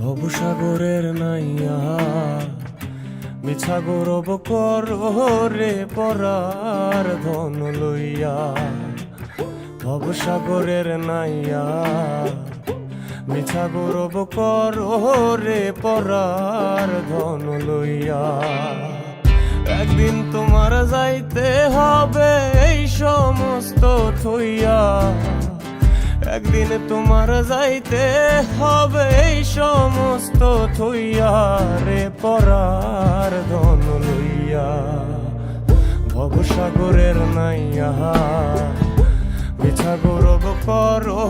ভবসাগরের নাইয়া মিছা গৌরব করো রে পরার ধন লইয়া। ভবসাগরের নাইয়া মিছা গৌরব করো রে পরার ধন লইয়া। একদিন তোমার যাইতে হবে এই সমস্ত থইয়া। একদিন তোমার যাইতে হবে এই সমস্ত থইয়া রে পরার ধন লইয়া। ভবসাগরের নাইয়া মিছা গৌরব করো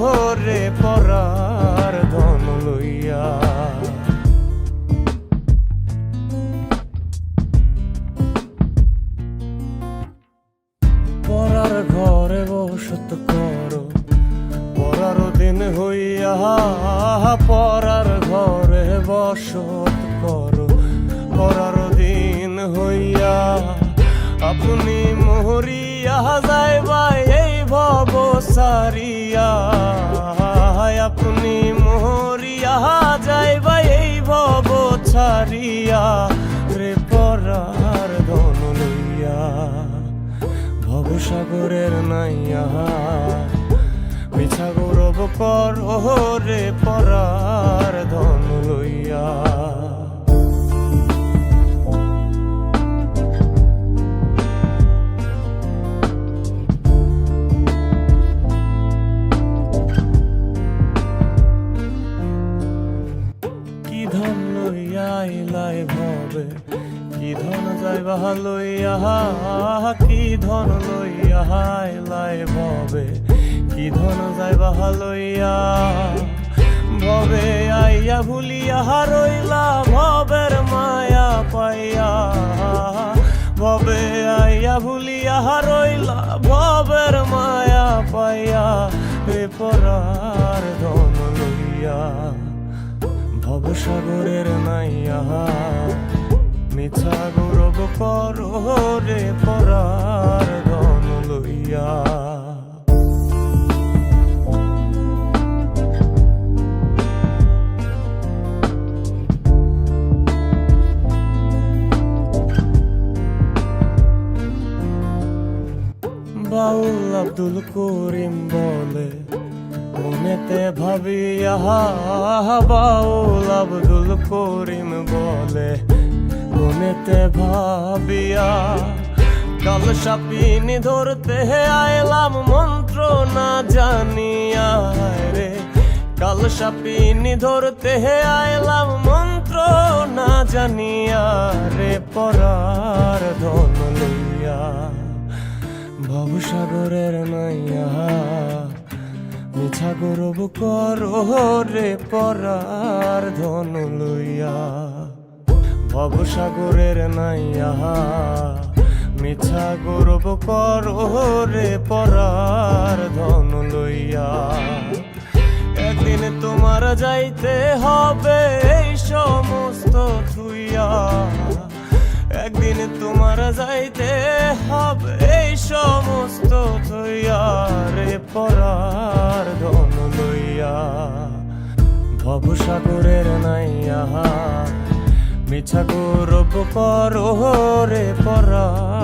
রে পরার ধন লইয়া। পরার ঘরে বসত করো পরার দিন হইয়া। পরার ঘরে বসত করো পরার দিন হইয়া। আপনি মরিয়া যাইবা এই ভব সারিয়া। আপনি মরিয়া যাইবা এই ভব ছাড়িয়া রে পরার ধন লইয়া। ভবসাগরের নাইয়া মিছা গৌরব করো রে পরার ধন লইয়া। কি ধন লইয়া আইলাই ভবে কি ধন যাইবা লইয়া। কি ধন লইয়া আইলাই ভবে কি ধন যাইবা লইয়া। ভবে আইয়া ভুলিয়া রইলা ভবের মায়া পাইয়া। ভবে আইয়া ভুলিয়া রইলা ভবের মায়া পাইয়া রে পরার ধন লইয়া। ভবসাগরের নাইয়া মিছা গৌরব করো রে পরার ধন লইয়া। বাউল আব্দুল করিম বলে মনেতে ভাবিয়া। বাউল আব্দুল করিম বলে মনেতে ভাবিয়া। কাল সাপিনি ধরতে আইলাম মন্ত্র না জানিয়া রে। কাল সাপিনি ধরতে আইলাম মন্ত্র না জানিয়া রে পরার ধন লইয়া। ভবসাগরের নাইয়া মিছা গৌরব করো রে পরার ধন লইয়া। ভবসাগরের নাইয়া মিছা গৌরব করো রে পরার ধন লইয়া। একদিন তোমার যাইতে হবে এই সমস্ত থুইয়া। একদিন তোমার যাইতে হবে এই সমস্ত থইয়া রে পরার ধন লইয়া। ভবসাগরের নাইয়া মিছা গৌরব করো রে পরার